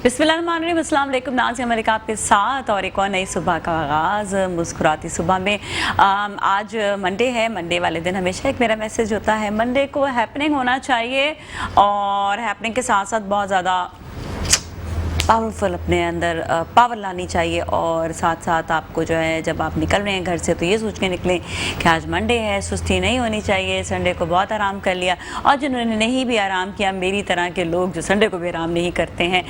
बिस्मिल्लाहिर्रहमानिर्रहीम, अस्सलाम वालेकुम। नाज़ अमेरिका आपके साथ और एक और नई सुबह का आगाज़ मुस्कुराती सुबह में। आज मंडे है। मंडे वाले दिन हमेशा एक मेरा मैसेज होता है, मंडे को हैपनिंग होना चाहिए और हैपनिंग के साथ साथ बहुत ज़्यादा पावरफुल अपने अंदर पावर लानी चाहिए। और साथ साथ आपको जो है, जब आप निकल रहे हैं घर से तो ये सोच के निकलें कि आज मंडे है, सुस्ती नहीं होनी चाहिए, संडे को बहुत आराम कर लिया। और जिन्होंने नहीं भी आराम किया, मेरी तरह के लोग जो संडे को भी आराम नहीं करते हैं,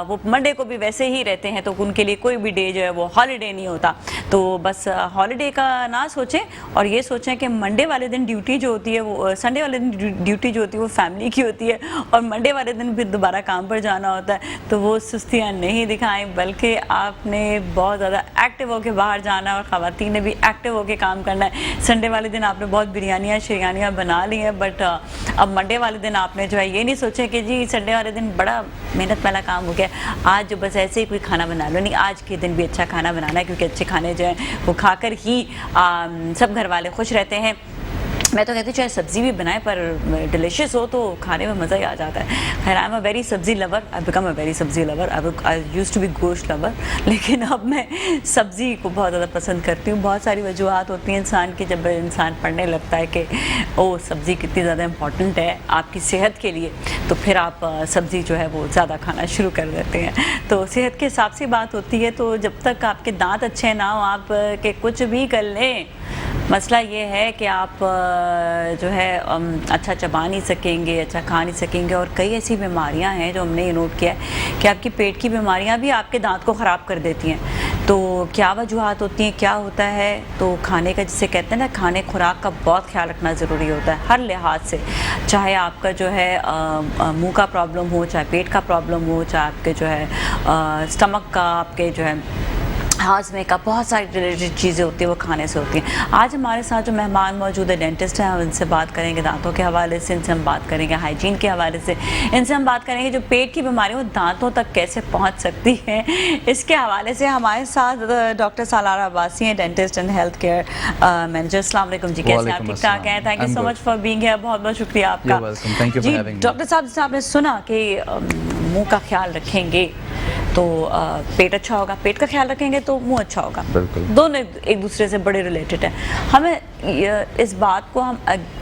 वो मंडे को भी वैसे ही रहते हैं, तो उनके लिए कोई भी डे जो है वो हॉलीडे नहीं होता। तो बस हॉलीडे का ना सोचें और ये सोचें कि मंडे वाले दिन ड्यूटी जो होती है वो, संडे वाले दिन ड्यूटी जो होती है वो फैमिली की होती है, और मंडे वाले दिन फिर दोबारा काम पर जाना होता है। तो वो सुस्तियाँ नहीं दिखाएं, बल्कि आपने बहुत ज़्यादा एक्टिव होकर बाहर जाना है और ख़वातीन ने भी एक्टिव होकर काम करना है। संडे वाले दिन आपने बहुत बिरयानियाँ बना ली हैं, बट अब मंडे वाले दिन आपने जो है ये नहीं सोचें कि जी संडे वाले दिन बड़ा मेहनत वाला काम हो गया, आज जो बस ऐसे ही कोई खाना बना लो। नहीं, आज के दिन भी अच्छा खाना बनाना है, क्योंकि अच्छे खाने जो हैं वो खाकर ही सब घर वाले खुश रहते हैं। मैं तो कहती हूँ चाहे सब्ज़ी भी बनाए पर डिलीशियस हो तो खाने में मज़ा ही आ जाता है। खैर, I am a very sabzi lover, I become a very sabzi lover. I used to be gosht lover, लेकिन अब मैं सब्ज़ी को बहुत ज़्यादा पसंद करती हूँ। बहुत सारी वजूहत होती हैं इंसान की, जब इंसान पढ़ने लगता है कि ओ सब्ज़ी कितनी ज़्यादा इम्पॉर्टेंट है आपकी सेहत के लिए, तो फिर आप सब्ज़ी जो है वो ज़्यादा खाना शुरू कर देते हैं। तो सेहत के हिसाब से बात होती है। तो जब तक आपके दांत अच्छे ना हो, आप के कुछ भी कर लें, मसला ये है कि आप जो है अच्छा चबा नहीं सकेंगे, अच्छा खा नहीं सकेंगे। और कई ऐसी बीमारियां हैं जो हमने नोट किया है कि आपकी पेट की बीमारियां भी आपके दांत को ख़राब कर देती हैं। तो क्या वजूहत होती हैं, क्या होता है? तो खाने का, जिसे कहते हैं ना, खाने खुराक का बहुत ख्याल रखना ज़रूरी होता है हर लिहाज से। चाहे आपका जो है मुँह का प्रॉब्लम हो, चाहे पेट का प्रॉब्लम हो, चाहे आपके जो है स्टमक का, आपके जो है हाजमे का, बहुत सारी रिलेटेड चीज़ें होती हैं वो खाने से होती हैं। आज हमारे साथ जो मेहमान मौजूद है, डेंटिस्ट हैं, हम इनसे बात करेंगे दांतों के हवाले से, इनसे हम बात करेंगे हाइजीन के हवाले से, इनसे हम बात करेंगे जो पेट की बीमारियाँ वो दांतों तक कैसे पहुंच सकती हैं, इसके हवाले से। हमारे साथ डॉक्टर सालारा अब्बासी हैं, dentist and health care manager. अस्सलाम वालेकुम जी, कैसे आप? ठीक ठाक हैं? Thank you so much for being here, बहुत बहुत शुक्रिया आपका जी। डॉक्टर साहब, जैसे आपने सुना कि मुँह का ख्याल रखेंगे तो पेट अच्छा होगा, पेट का ख्याल रखेंगे तो मुंह अच्छा होगा। दोनों एक दूसरे से बड़े रिलेटेड है। हमें इस बात को हम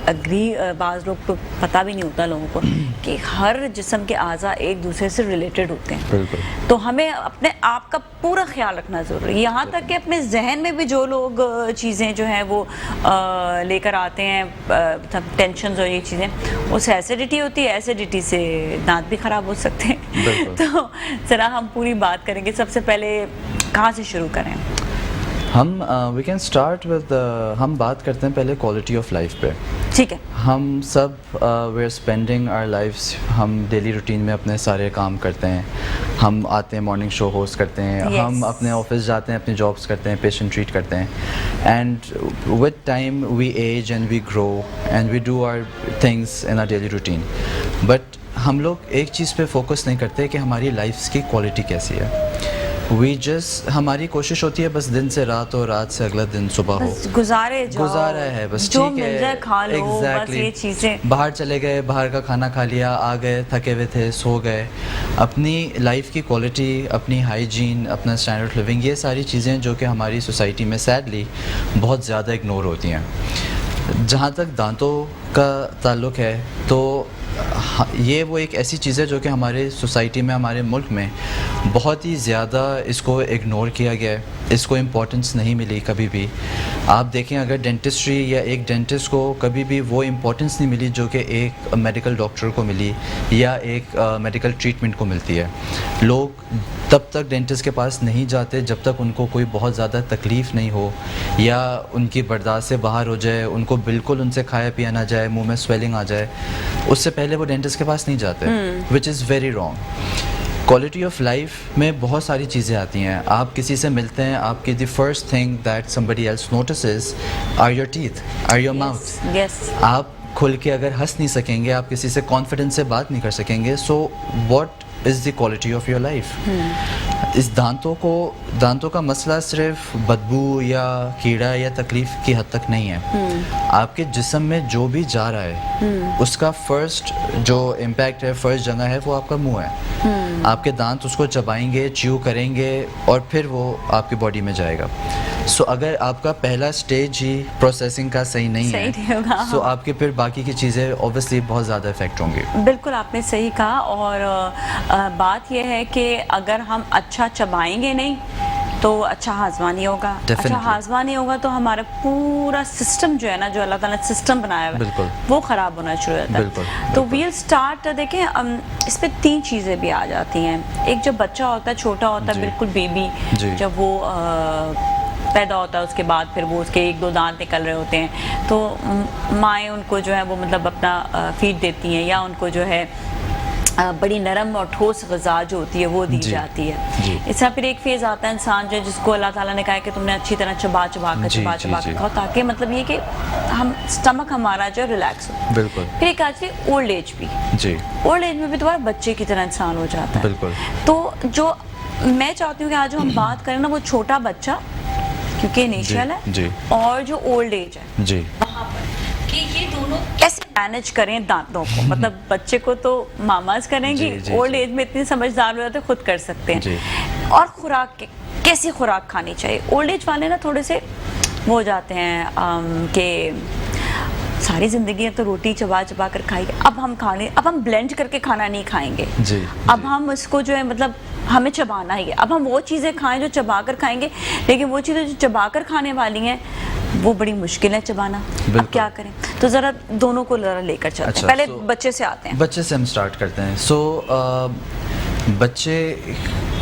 अग्री, बाज़ लोग तो पता भी नहीं होता लोगों को कि हर जिस्म के आज़ा एक दूसरे से रिलेटेड होते हैं। तो हमें अपने आप का पूरा ख्याल रखना ज़रूरी है, यहाँ तक कि अपने जहन में भी जो लोग चीज़ें जो हैं वो लेकर आते हैं, टेंशन और ये चीज़ें, उससे एसिडिटी होती है, एसिडिटी से दांत भी ख़राब हो सकते हैं। तो ज़रा हम पूरी बात करेंगे। सबसे पहले कहाँ से शुरू करें हम? वी कैन स्टार्ट विद, हम बात करते हैं पहले क्वालिटी ऑफ लाइफ पे। ठीक है। हम सब we are spending our lives, हम डेली रूटीन में अपने सारे काम करते हैं, हम आते हैं, मॉर्निंग शो होस्ट करते हैं, हम अपने ऑफिस जाते हैं, अपने जॉब्स करते हैं, पेशेंट ट्रीट करते हैं, and with time we age and we grow and we do our things in our daily routine. But हम लोग एक चीज़ पे फोकस नहीं करते कि हमारी लाइफ की क्वालिटी कैसी है। हमारी कोशिश होती है बस दिन से रात और रात से अगला दिन सुबह हो, गुजारा है बस, जो ठीक है, मिल जाए खा लो, बस ये चीज़ें। बाहर चले गए, बाहर का खाना खा लिया, आ गए, थके हुए थे, सो गए। अपनी लाइफ की क्वालिटी, अपनी हाइजीन, अपना स्टैंडर्ड ऑफ लिविंग, ये सारी चीज़ें जो कि हमारी सोसाइटी में सैडली बहुत ज़्यादा इग्नोर होती हैं। जहाँ तक दांतों का ताल्लुक़ है तो ये वो एक ऐसी चीज़ है जो कि हमारे सोसाइटी में, हमारे मुल्क में बहुत ही ज़्यादा इसको इग्नोर किया गया है, इसको इम्पोर्टेंस नहीं मिली कभी भी। आप देखें, अगर डेंटिस्ट्री या एक डेंटिस्ट को कभी भी वो इम्पोर्टेंस नहीं मिली जो कि एक मेडिकल डॉक्टर को मिली या एक मेडिकल ट्रीटमेंट को मिलती है। लोग तब तक डेंटिस्ट के पास नहीं जाते जब तक उनको कोई बहुत ज़्यादा तकलीफ़ नहीं हो या उनकी बर्दाश्त से बाहर हो जाए, उनको बिल्कुल उनसे खाया पिया ना जाए, मुंह में स्वेलिंग आ जाए, उससे पहले वो डेंटिस्ट के पास नहीं जाते, which is very wrong. Quality of life में बहुत सारी चीज़ें आती हैं। आप किसी से मिलते हैं, आपकी the first thing that somebody else notices are your teeth, are your mouth. आप खुल के अगर हंस नहीं सकेंगे, आप किसी से कॉन्फिडेंस से बात नहीं कर सकेंगे, so what is the quality of your life? इस दांतों का मसला सिर्फ बदबू या कीड़ा या तकलीफ़ की हद तक नहीं है। आपके जिस्म में जो भी जा रहा है उसका फर्स्ट जो इम्पैक्ट है, फर्स्ट जगह है, वो आपका मुंह है। आपके दांत उसको चबाएंगे, च्यू करेंगे और फिर वो आपकी बॉडी में जाएगा। सो अगर आपका पहला स्टेज ही प्रोसेसिंग का सही नहीं है, सो आपके फिर बाकी की चीज़ें ऑब्वियसली बहुत ज़्यादा इफेक्ट होंगी। बिल्कुल आपने सही कहा। और बात यह है कि अगर हम अच्छा चबाएंगे नहीं तो अच्छा हाजमा नहीं होगा। अच्छा हाजमा नहीं होगा तो हमारा पूरा सिस्टम जो है ना, जो अल्लाह ताला ने सिस्टम बनाया हुआ है, वो ख़राब होना शुरू हो जाता है। तो वील स्टार्ट, देखें इस पे 3 चीज़ें भी आ जाती हैं। एक जब बच्चा होता है, छोटा होता है, बिल्कुल बेबी, जब वो पैदा होता है, उसके बाद फिर वो उसके 1-2 दांत निकल रहे होते हैं, तो माएँ उनको जो है वो मतलब अपना फीड देती हैं, या उनको जो है बड़ी नरम और ठोस ग़िज़ा जो होती है वो दी जाती है। इस तरह फिर एक फेज़ आता है इंसान जो, जिसको अल्लाह ताला ने कहा है कि तुमने अच्छी तरह चबा कर खाओ, ताकि मतलब ये कि हम स्टमक हमारा जो रिलैक्स हो। बिल्कुल। फिर एक आती है ओल्ड एज भी। जी। ओल्ड एज में भी तुम्हारा बच्चे की तरह इंसान हो जाता है। बिल्कुल। तो जो मैं चाहती हूँ कि आज हम बात करें ना, वो छोटा बच्चा, क्योंकि इनिशियल है, और जो ओल्ड एज है, जी, वहाँ पर कि ये दोनों कैसे मैनेज करें दांतों को। मतलब बच्चे को तो मामाज करेंगी, ओल्ड एज में इतनी समझदार हो जाते खुद कर सकते हैं। और खुराक कैसी खुराक खानी चाहिए। ओल्ड एज वाले ना थोड़े से वो हो जाते हैं कि सारी ज़िंदगी तो रोटी चबा कर खाएंगे, अब हम ब्लेंड करके खाना नहीं खाएंगे जी, अब हम इसको जो है मतलब हमें चबाना ही है। अब हम वो चीज़ें खाएं जो चबा कर खाएंगे, लेकिन वो चीज़ें जो चबा कर खाने वाली हैं वो बड़ी मुश्किल है चबाना। अब क्या करें, तो ज़रा दोनों को ज़रा लेकर चलते हैं। पहले बच्चे से आते हैं। बच्चे से हम स्टार्ट करते हैं। बच्चे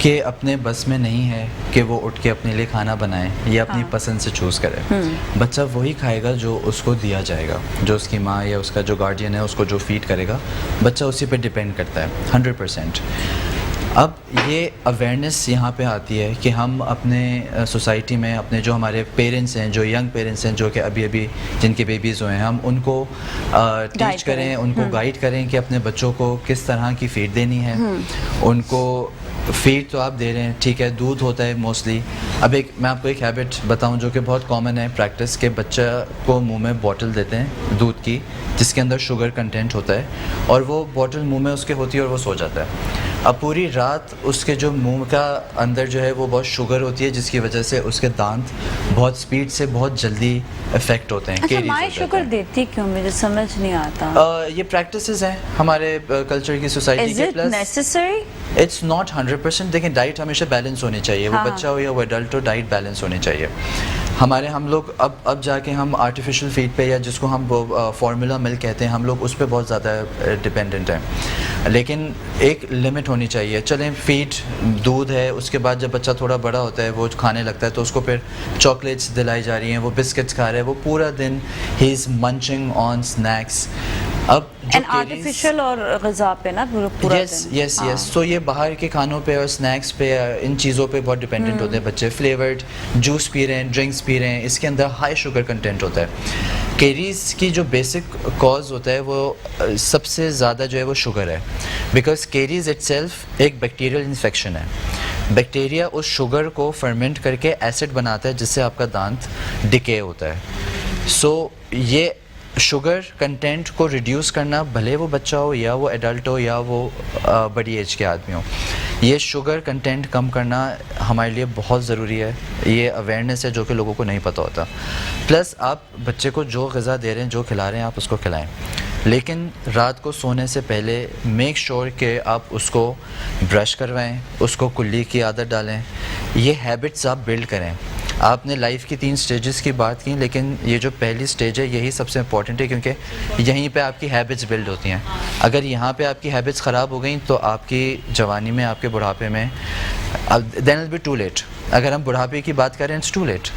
के अपने बस में नहीं है कि वो उठ के अपने लिए खाना बनाए या अपनी पसंद से चूज़ करे। बच्चा वही खाएगा जो उसको दिया जाएगा, जो उसकी माँ या उसका जो गार्डियन है उसको जो फीड करेगा, बच्चा उसी पे डिपेंड करता है 100%। अब ये अवेयरनेस यहाँ पे आती है कि हम अपने सोसाइटी में अपने जो हमारे पेरेंट्स हैं, जो यंग पेरेंट्स हैं, जो कि अभी जिनके बेबीज़ हुए हैं, हम उनको टीच करें, उनको गाइड करें कि अपने बच्चों को किस तरह की फ़ीड देनी है। उनको फीड तो आप दे रहे हैं, ठीक है, दूध होता है मोस्टली। अब मैं आपको एक हैबिट बताऊं जो कि बहुत कॉमन है प्रैक्टिस, के बच्चा को मुंह में बॉटल देते हैं दूध की जिसके अंदर शुगर कंटेंट होता है, और वो बॉटल मुंह में उसके होती है और वो सो जाता है। अब पूरी रात उसके जो मुंह का अंदर जो है वो बहुत शुगर होती है, जिसकी वजह से उसके दांत बहुत स्पीड से बहुत जल्दी इफेक्ट होते हैं। अच्छा, माँ शुगर देती क्यों, मुझे समझ नहीं आता। ये प्रैक्टिसेस हैं हमारे कल्चर की, सोसाइटी के। Plus necessary it's not 100%। देखें, डाइट हमेशा बैलेंस होनी चाहिए। वो बच्चा हो या वो एडल्ट हो, डाइट बैलेंस होनी चाहिए। हम लोग अब जाके हम आर्टिफिशियल फीड पे, या जिसको हम फार्मूला मिल्क कहते हैं, हम लोग उस पर बहुत ज़्यादा डिपेंडेंट हैं। लेकिन एक लिमिट होनी चाहिए। चलें, फीड दूध है, उसके बाद जब बच्चा थोड़ा बड़ा होता है, वो खाने लगता है, तो उसको फिर चॉकलेट्स दिलाई जा रही हैं, वो बिस्किट्स खा रहा है, वो पूरा दिन he is munching on snacks. अब आर्टिफिशियल और ग़िज़ा पे ना पूरा यस तो ये बाहर के खानों पे और स्नैक्स पे, इन चीज़ों पे बहुत डिपेंडेंट होते हैं बच्चे। फ्लेवर्ड जूस पी रहे हैं, ड्रिंक्स पी रहे हैं, इसके अंदर हाई शुगर कंटेंट होता है। केरीज़ की जो बेसिक कॉज होता है वो सबसे ज़्यादा जो है वो शुगर है, बिकॉज केरीज़ इटसेल्फ एक बैक्टीरियल इन्फेक्शन है। बैक्टीरिया उस शुगर को फर्मेंट करके एसिड बनाता है, जिससे आपका दांत डिके होता है। सो ये शुगर कंटेंट को रिड्यूस करना, भले वो बच्चा हो या वो एडल्ट हो या वो बड़ी एज के आदमी हो, ये शुगर कंटेंट कम करना हमारे लिए बहुत ज़रूरी है। ये अवेयरनेस है जो कि लोगों को नहीं पता होता। प्लस आप बच्चे को जो ग़िज़ा दे रहे हैं, जो खिला रहे हैं, आप उसको खिलाएं, लेकिन रात को सोने से पहले मेक श्योर कि आप उसको ब्रश करवाएं, उसको कुल्ली की आदत डालें। ये हैबिट्स आप बिल्ड करें। आपने लाइफ की 3 स्टेजेस की बात की, लेकिन ये जो पहली स्टेज है यही सबसे इम्पॉर्टेंट है, क्योंकि यहीं पे आपकी हैबिट्स बिल्ड होती हैं। अगर यहाँ पे आपकी हैबिट्स ख़राब हो गई तो आपकी जवानी में, आपके बुढ़ापे में, then will be too late. अगर हम बुढ़ापे की बात करें, इट्स टू लेट।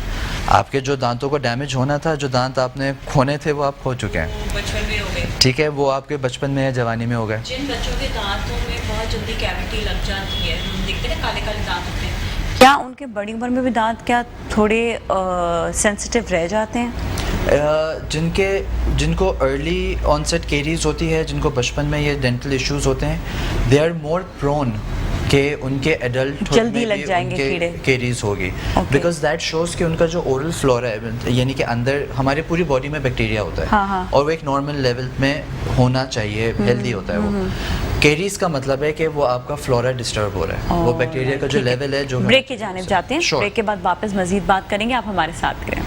आपके जो दांतों को डैमेज होना था, जो दांत आपने खोने थे, वो आप खो चुके हैं, बचपन में हो गए, ठीक है, वो आपके बचपन में या जवानी में हो गए। जिन बच्चों के दांतों में बहुत जल्दी कैविटी लग जाती है, हम देखते हैं काले काले दांत होते हैं, क्या उनके बड़ी उम्र में भी दांत क्या थोड़े सेंसिटिव रह जाते हैं? जिनको अर्ली ऑनसेट केरीज होती है, जिनको बचपन में ये डेंटल इश्यूज होते हैं, दे आर मोर प्रोन कि उनके एडल्ट जल्दी लग जाएंगे कीड़े। केरीज होगी, Okay. बिकॉज दैट शोज कि उनका जो ओरल फ्लोरा है, यानी कि अंदर हमारे पूरी बॉडी में बैक्टीरिया होता है, हाँ, हाँ। और वो एक नॉर्मल लेवल में होना चाहिए, हेल्दी होता है वो। केरीज का मतलब है कि वो आपका फ्लोरा डिस्टर्ब हो रहा है, वो बैक्टीरिया का जो ठीक है। लेवल है जो ब्रेक की जानिब जाते हैं, Sure. ब्रेक के बाद वापस मजीद बात करेंगे, आप हमारे साथ करें।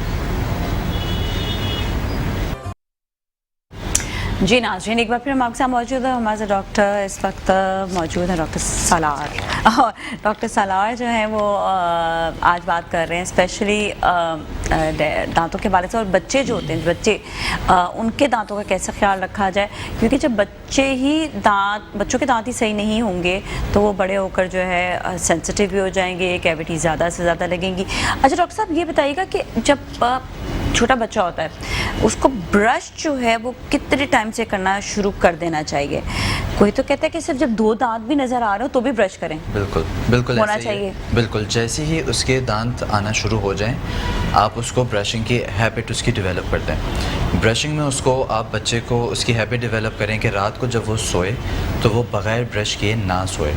जी नाज़रीन, एक बार फिर हम आपके साथ मौजूद है, हमारे साथ डॉक्टर इस वक्त मौजूद है, डॉक्टर सालार। और डॉक्टर सालार जो है वो आज बात कर रहे हैं स्पेशली दांतों के बारे से, और बच्चे जो होते हैं, बच्चे उनके दांतों का कैसे ख्याल रखा जाए, क्योंकि जब बच्चों के दांत ही सही नहीं होंगे तो वो बड़े होकर जो है सेंसिटिव भी हो जाएंगे, कैविटी ज़्यादा से ज़्यादा लगेंगी। अच्छा डॉक्टर साहब, ये बताइएगा कि जब छोटा बच्चा होता है उसको ब्रश जो है वो कितने टाइम से करना शुरू कर देना चाहिए? कोई तो कहता है कि सिर्फ जब 2 दांत भी नज़र आ रहे हो तो भी ब्रश करें। बिल्कुल बिल्कुल होना ऐसा ही है। चाहिए। बिल्कुल, जैसे ही उसके दांत आना शुरू हो जाएं आप उसको ब्रशिंग की हैबिट उसकी डेवलप करते हैं। ब्रशिंग में उसको आप बच्चे को उसकी हैबिट डेवलप करें कि रात को जब वो सोए तो वो बग़ैर ब्रश किए ना सोए,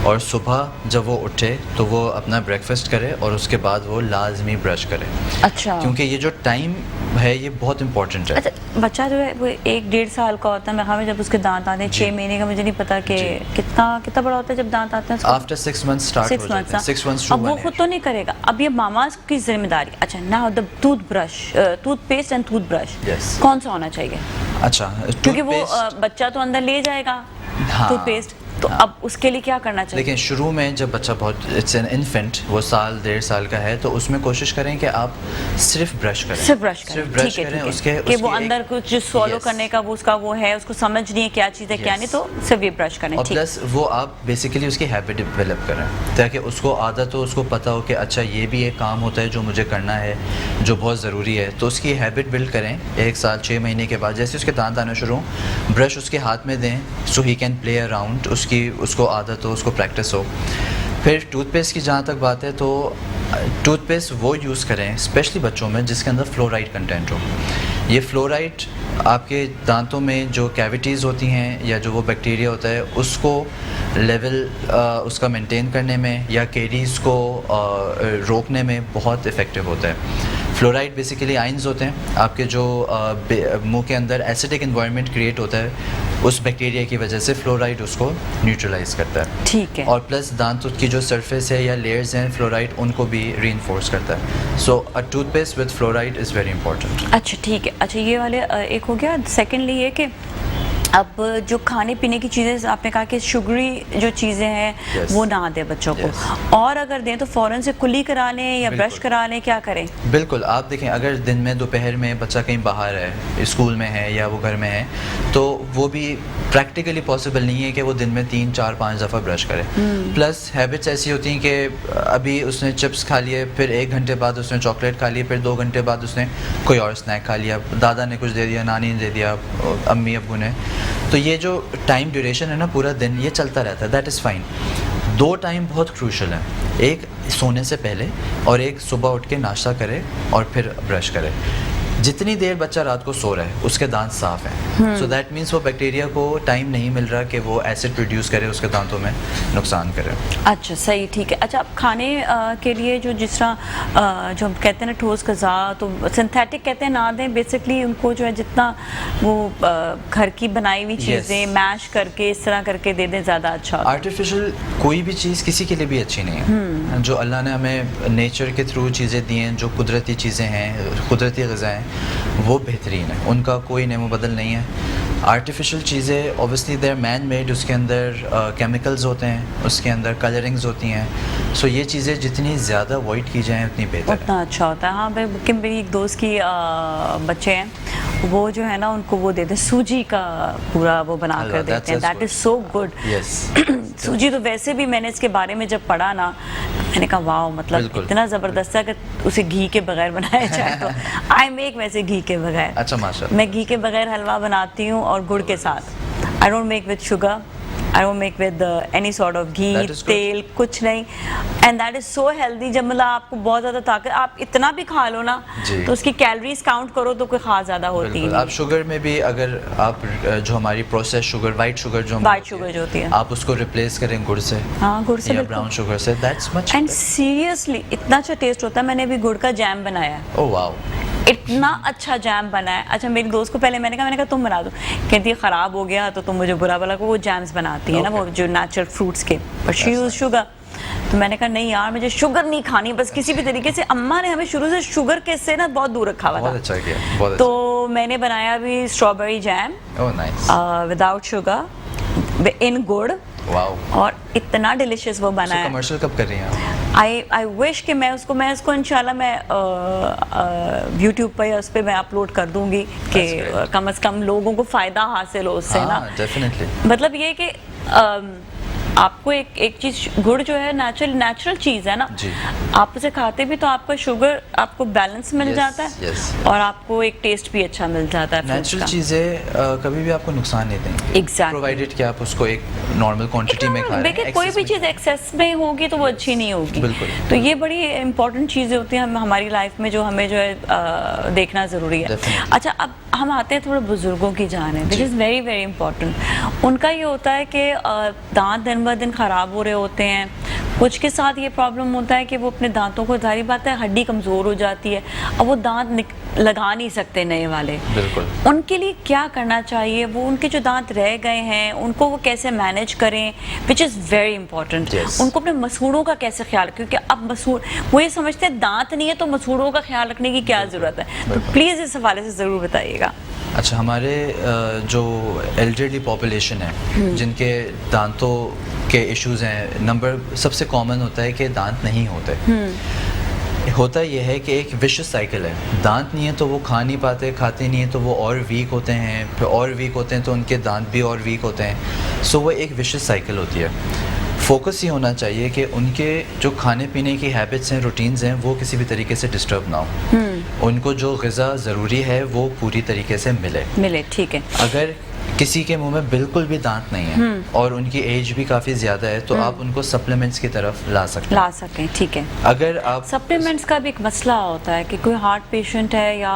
और सुबह जब वो उठे तो वो अपना ब्रेकफास्ट करे और उसके बाद वो लाजमी ब्रश करे। अच्छा, क्योंकि ये जो टाइम है ये बहुत इंपॉर्टेंट है। अच्छा, बच्चा जो है वो 1-1.5 साल का होता है, मैं हमें जब उसके दांत आते हैं 6 महीने का, मुझे नहीं पता कि कितना बड़ा होता है जब दांत आते हैं उसको? आफ्टर 6 मंथ्स स्टार्ट हो जाते हैं, 6 मंथ्स टू अब वो 1 खुद तो नहीं करेगा, अब ये मामा की जिम्मेदारी। अच्छा, now the toothpaste and toothbrush Yes. कौन सा होना चाहिए? अच्छा, क्योंकि वो टूथपेस्ट बच्चा तो अंदर ले जाएगा हाँ, टूथपेस्ट, तो अब उसके लिए क्या करना चाहिए? लेकिन शुरू में जब बच्चा बहुत इट्स एन इन्फेंट, वो 1-1.5 साल का है, तो उसमें कोशिश करें कि आप सिर्फ ब्रश करें, सिर्फ ब्रश करें, सिर्फ ब्रश ठीक है, करें। ठीक है। कि वो अंदर कुछ सॉलो Yes. करने का वो उसका वो है, उसको समझ नहीं है क्या चीज़ है क्या Yes. नहीं, तो सिर्फ ये ब्रश करें, और ठीक। प्लस वो आप बेसिकली उसकी हैबिट डेवलप करें ताकि उसको आदत हो, उसको पता हो कि अच्छा ये भी एक काम होता है जो मुझे करना है, जो बहुत ज़रूरी है, तो उसकी हैबिट बिल्ड करें। 1 साल 6 महीने के बाद जैसे उसके दांत आना शुरू हों, ब्रश उसके हाथ में दें सो ही कैन प्ले अराउंड, उसको आदत हो, उसको प्रैक्टिस हो। फिर टूथपेस्ट की जहाँ तक बात है तो टूथपेस्ट वो यूज़ करें स्पेशली बच्चों में जिसके अंदर फ्लोराइड कंटेंट हो। ये फ्लोराइड आपके दांतों में जो कैविटीज़ होती हैं या जो वो बैक्टीरिया होता है उसको लेवल उसका मेंटेन करने में या केरीज़ को रोकने में बहुत इफ़ेक्टिव होता है। फ्लोराइड बेसिकली आयंस होते हैं, आपके जो मुंह के अंदर एसिडिक एनवायरनमेंट क्रिएट होता है उस बैक्टीरिया की वजह से फ्लोराइड उसको न्यूट्रलाइज करता है, ठीक है। और प्लस दांत की जो सरफेस है या लेयर्स हैं फ्लोराइड उनको भी रीइंफोर्स करता है। So a toothpaste with fluoride is very important. अच्छा, ठीक है। अच्छा, ये वाले एक हो गया। सेकेंडली ये कि अब जो खाने पीने की चीज़ें आपने कहा कि शुगरी जो चीज़ें हैं Yes. वो ना दें बच्चों को, और अगर दें तो फ़ौरन से कुली करा लें या ब्रश बिल्कुल। करा लें, क्या करें? बिल्कुल, आप देखें अगर दिन में दोपहर में बच्चा कहीं बाहर है, स्कूल में है या वो घर में है, तो वो भी प्रैक्टिकली पॉसिबल नहीं है कि वो दिन में 3, 4, 5 दफ़ा ब्रश करे। प्लस हैबिट्स ऐसी होती हैं कि अभी उसने चिप्स खा लिए, फिर 1 घंटे बाद उसने चॉकलेट खा ली, फिर 2 घंटे बाद उसने कोई और स्नैक खा लिया, दादा ने कुछ दे दिया, नानी ने दे दिया, अम्मी अब्बू ने। तो ये जो टाइम ड्यूरेशन है ना पूरा दिन ये चलता रहता है, दैट इज़ फाइन। 2 टाइम बहुत क्रूशल है, एक सोने से पहले और एक सुबह उठ के नाश्ता करे और फिर ब्रश करे। जितनी देर बच्चा रात को सो रहा है उसके दांत साफ हैं, सो दैट मीन्स वो बैक्टीरिया को टाइम नहीं मिल रहा कि वो एसिड प्रोड्यूस करे उसके दांतों में नुकसान करे। अच्छा, सही, ठीक है। अच्छा, अब खाने के लिए जो जिस तरह जो हम कहते हैं ना ठोस ग़िज़ा, तो सिंथेटिक कहते हैं ना दें, बेसिकली उनको जो है जितना वो घर की बनाई हुई चीज़ें मैश करके इस तरह करके दे दें ज़्यादा अच्छा होता है। आर्टिफिशियल कोई भी चीज़ किसी के लिए भी अच्छी नहीं है। जो अल्लाह ने हमें नेचर के थ्रू चीज़ें दी हैं, जो कुदरती चीज़ें हैं, कुदरती ग़िज़ा हैं, वो बेहतरीन है, उनका कोई नेमो बदल नहीं है। आर्टिफिशियल चीज़ें ऑब्वियसली देयर मैन मेड, उसके अंदर केमिकल्स होते हैं, उसके अंदर कलरिंग्स होती हैं, सो ये चीज़ें जितनी ज़्यादा अवॉइड की जाएँ उतनी बेहतर है। उतना अच्छा होता है। हाँ भाई, कि मेरी एक दोस्त की बच्चे हैं, वो जो है ना उनको वो देते हैं सूजी का पूरा वो बना कर देते हैं, दैट इज़ सो गुड। सूजी तो वैसे भी मैंने इसके बारे में जब पढ़ा ना, मैंने कहा वाह, मतलब इतना ज़बरदस्त है कि उसे घी के बगैर बनाया जाए तो आई मेक वैसे घी के बगैर। अच्छा, माशाल्लाह। मैं घी के बगैर हलवा बनाती हूँ और गुड़ के साथ। I don't make with sugar, I don't make with any sort of ghee, That is good. तेल, कुछ नहीं, and that is so healthy. जब मतलब आपको बहुत ज़्यादा ताकत, आप इतना भी खा लो ना जी। तो उसकी कैलोरीज काउंट करो तो कोई खास ज़्यादा होती बिल्कुल। है। आप शुगर में भी अगर आप जो हमारी प्रोसेस शुगर, वाइट शुगर जो वाइट शुगर जो होती है, आप उसको रिप्लेस करें गुड़ से हाँ गुड़ से या बिल्कुल। ब्राउन शुगर से, दैट्स मच एंड सीरियसली इतना अच्छा टेस्ट होता है। मैंने अभी गुड़ का जैम बनाया है, ओह वाओ, इतना अच्छा जैम बना है। अच्छा मेरी दोस्त को पहले मैंने कहा तुम बना दो, कहती है ख़राब हो गया तो तुम मुझे बुरा भला को, वो जैम्स बनाती है ना वो जो नेचुरल फ्रूट्स के, बट शी यूज शुगर। तो मैंने कहा नहीं यार मुझे शुगर नहीं खानी बस किसी भी तरीके से। अम्मा ने हमें शुरू से शुगर के से ना बहुत दूर रखा हुआ बहुत था। अच्छा किया, बहुत अच्छा। तो मैंने बनाया अभी strawberry jam oh nice, without sugar, in gur, wow. और इतना डिलिशियस वो बना है। कमर्शियल कब कर रही हैं आप? आई विश कि मैं उसको इंशाल्लाह मैं यूट्यूब पर या उस पर मैं अपलोड कर दूंगी कि That's great. कम से कम लोगों को फ़ायदा हासिल हो उससे ना। डेफिनेटली। मतलब ये कि आपको एक चीज़, गुड़ जो है नेचुरल चीज़ है ना, जी। आप उसे खाते भी तो आपका शुगर आपको बैलेंस मिल Yes, जाता है, yes. और आपको एक टेस्ट भी अच्छा मिल जाता है fruits नेचुरल का। चीज़ें कभी भी आपको नुकसान नहीं देंगी, Exactly. प्रोवाइडेड कि आप उसको एक नॉर्मल क्वांटिटी में खा रहे देखिए हैं। कोई भी excess में- चीज़ एक्सेस में होगी तो वो अच्छी नहीं होगी। बिल्कुल। तो ये बड़ी इंपॉर्टेंट चीज़ें होती हैं हमारी लाइफ में, जो हमें जो है देखना ज़रूरी है। Definitely. अच्छा अब हम आते हैं थोड़े बुजुर्गों की जाने, दिस जी। Is very very important. उनका ये होता है कि दांत दिन ब दिन ख़राब हो रहे होते हैं, कुछ के साथ ये प्रॉब्लम होता है कि वो अपने दांतों को, जाहिर बात है हड्डी कमज़ोर हो जाती है, अब वो दांत लगा नहीं सकते नए वाले। बिल्कुल। उनके लिए क्या करना चाहिए? वो उनके जो दांत रह गए हैं उनको वो कैसे मैनेज करें, which is very important. Yes. उनको अपने मसूड़ों का कैसे ख्याल, क्योंकि अब मसूड़ वो ये समझते हैं दांत नहीं है तो मसूड़ों का ख्याल रखने की क्या ज़रूरत है। तो प्लीज़ इस हवाले से ज़रूर बताइएगा। अच्छा, हमारे जो एल्डरली पॉपुलेशन है जिनके दांतों के इश्यूज हैं, नंबर सबसे कॉमन होता है कि दांत नहीं होते। होता यह है कि एक विशियस साइकिल है, दांत नहीं है तो वो खा नहीं पाते, खाते नहीं है तो वो और वीक होते हैं, फिर और वीक होते हैं तो उनके दांत भी और वीक होते हैं। सो वो एक विशियस साइकिल होती है। फोकस ये होना चाहिए कि उनके जो खाने पीने की हैबिट्स हैं, रूटीन्स हैं, वो किसी भी तरीके से डिस्टर्ब ना हो। उनको जो ग़िज़ा ज़रूरी है वो पूरी तरीके से मिले। ठीक है। अगर किसी के मुंह में बिल्कुल भी दांत नहीं है और उनकी एज भी काफ़ी ज़्यादा है तो आप उनको सप्लीमेंट्स की तरफ ला सकें। ठीक है। अगर आप सप्लीमेंट्स का भी एक मसला होता है कि कोई हार्ट पेशेंट है या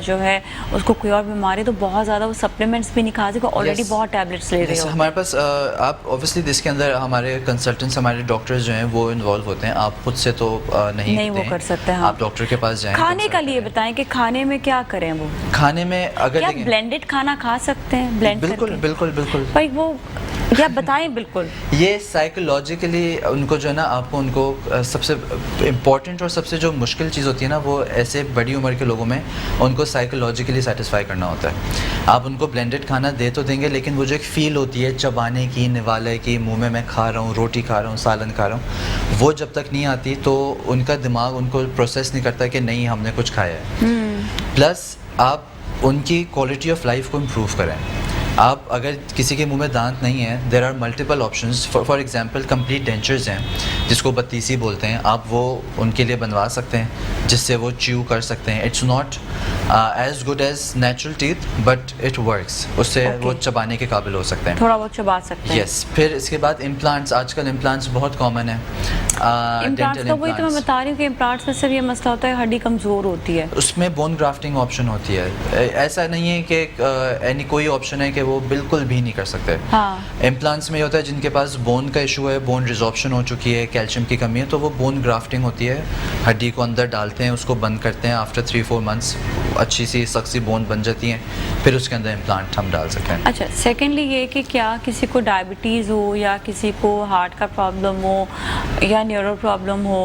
जो है उसको कोई और बीमारी, तो बहुत ज़्यादा वो सप्लीमेंट्स भी नहीं खा सकते, ऑलरेडी Yes. बहुत टैबलेट्स ले रहे जैसे हो। हमारे पास आप ऑब्वियसली इसके अंदर हमारे कंसल्टेंट्स, हमारे डॉक्टर्स जो हैं वो इन्वॉल्व होते हैं। आप खुद से तो नहीं वो कर सकते हैं। हाँ। आप डॉक्टर के पास जाएं। खाने का लिए बताएं कि खाने में क्या करें। वो खाने में अगर क्या देखें, ब्लेंडेड खाना खा सकते हैं? ब्लेंड बिल्कुल करके? बिल्कुल बिल्कुल भाई वो या बताएं बिल्कुल। ये साइकोलॉजिकली उनको जो है ना, आपको उनको सबसे इम्पॉर्टेंट और सबसे जो मुश्किल चीज़ होती है ना, वो ऐसे बड़ी उम्र के लोगों में उनको साइकोलॉजिकली सेटिस्फाई करना होता है। आप उनको ब्लेंडेड खाना दे तो देंगे, लेकिन वो जो एक फ़ील होती है चबाने की, निवाले की, मुंह में मैं खा रहा हूँ, रोटी खा रहा हूँ, सालन खा रहा हूँ, वो जब तक नहीं आती तो उनका दिमाग उनको प्रोसेस नहीं करता कि नहीं हमने कुछ खाया है। प्लस आप उनकी क्वालिटी ऑफ लाइफ को इम्प्रूव करें। आप अगर किसी के मुंह में दांत नहीं है, there are multiple options. For example complete dentures हैं जिसको बत्तीसी बोलते हैं, आप वो उनके लिए बनवा सकते हैं जिससे वो च्यू कर सकते हैं। It's not as good as natural teeth but it works, उससे वो चबाने के काबिल हो सकते हैं, थोड़ा बहुत चबा सकते हैं। यस। फिर इसके बाद इम्प्लांट्स, आजकल इम्प्लांट्स बहुत कॉमन है। इम्प्लांट्स का वही तो मैं बता रही हूँ कि इम्प्लांट्स में सिर्फ ये मसला होता है हड्डी कमज़ोर होती है, उसमें बोन ग्राफ्टिंग ऑप्शन होती है। ऐसा नहीं है कि कोई ऑप्शन है कि वो बिल्कुल भी नहीं कर सकते। हाँ। इम्प्लांट्स में ये होता है जिनके पास बोन का इशू है, बोन रिजॉर्प्शन हो चुकी है, कैल्शियम की कमी है, तो वो बोन ग्राफ्टिंग होती है, हड्डी को अंदर डालते हैं, उसको बंद करते हैं, आफ्टर 3-4 मंथ्स अच्छी सी सख्त सी बोन बन जाती है, फिर उसके अंदर इम्प्लांट हम डाल सकते हैं। अच्छा, सेकेंडली ये कि क्या किसी को डायबिटीज़ हो या किसी को हार्ट का प्रॉब्लम हो या न्यूरो प्रॉब्लम हो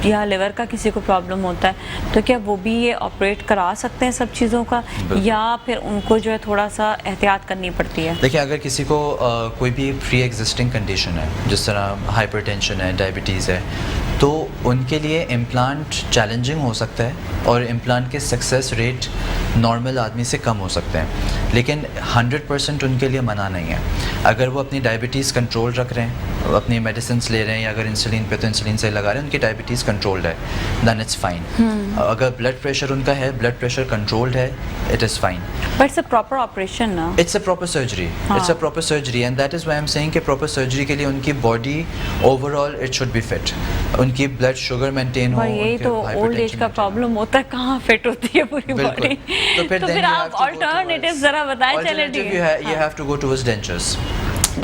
या लिवर का किसी को प्रॉब्लम होता है, तो क्या वो भी ये ऑपरेट करा सकते हैं सब चीज़ों का, या फिर उनको जो है थोड़ा सा एहतियात करनी पड़ती है? देखिए, अगर किसी को कोई भी प्री एग्जिस्टिंग कंडीशन है, जिस तरह हाइपरटेंशन है, डायबिटीज़ है, तो उनके लिए इम्प्लांट चैलेंजिंग हो सकता है और इम्प्लांट के सक्सेस रेट नॉर्मल आदमी से कम हो सकते हैं, लेकिन 100% उनके लिए मना नहीं है। अगर वो अपनी डायबिटीज़ कंट्रोल रख रहे हैं, अपनी मेडिसिन ले रहे हैं, या अगर इंसुलिन पे तो इंसुलिन से लगा रहे हैं, उनकी डायबिटीज़ कंट्रोल्ड है, दैन इट्स फाइन। अगर ब्लड प्रेशर उनका है, ब्लड प्रेशर कंट्रोल्ड है, it is fine. But it's a proper operation ना, it's a proper surgery, it's a proper surgery, and that is why I am saying कि proper surgery के लिए उनकी body overall it should be fit, उनकी blood sugar maintain हो। और यही तो ओल्ड एज का प्रॉब्लम होता है, कहाँ फिट होती है पूरी बॉडी। तो फिर आप ऑल्टरनेटिव जरा बताएं। चले ठीक है, you have to go towards dentures।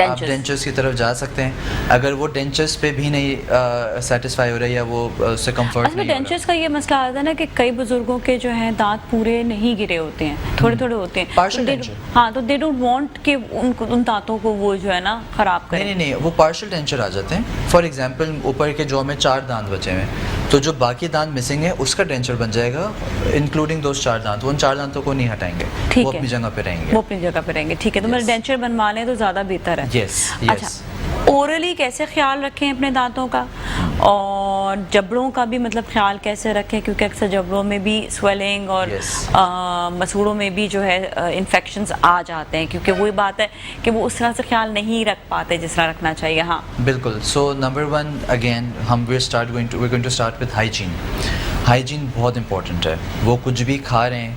आप डेंचर्स की तरफ जा सकते हैं। अगर वो डेंचर्स पे भी नहीं सेटिस्फाई हो रहा है, या वो उससे कंफर्ट नहीं हो रहा। डेंचर्स का ये मसला आता है ना कि कई बुजुर्गों के जो हैं दांत पूरे नहीं गिरे होते हैं, थोड़े थोड़े होते हैं। Partial denture. हाँ, तो दे डोंट वांट कि उन दांतों को वो जो है ना खराब करें। नहीं, वो पार्शियल डेंचर आ जाते हैं। फॉर एग्जांपल ऊपर के जॉ में 4 दांत बचे हुए हैं, तो जो बाकी दांत मिसिंग है उसका डेंचर बन जाएगा, इंक्लूडिंग दोस 4 दांत। उन 4 दांतों को नहीं हटाएंगे, वो अपनी जगह पे रहेंगे। वो अपनी जगह पे रहेंगे, ठीक है। तो मतलब डेंचर बनवा लें तो ज़्यादा बेहतर है। यस। अच्छा, ओरली कैसे ख्याल रखें अपने दांतों का, और जबड़ों का भी मतलब ख्याल कैसे रखें, क्योंकि अक्सर जबड़ों में भी स्वेलिंग और मसूड़ों में भी जो है इन्फेक्शंस आ जाते हैं, क्योंकि वही बात है कि वो उस तरह से ख्याल नहीं रख पाते जिस तरह रखना चाहिए। हाँ बिल्कुल। सो नंबर 1 अगेन हम we're going to start with hygiene। Hygiene बहुत इंपॉर्टेंट है। वो कुछ भी खा रहे हैं,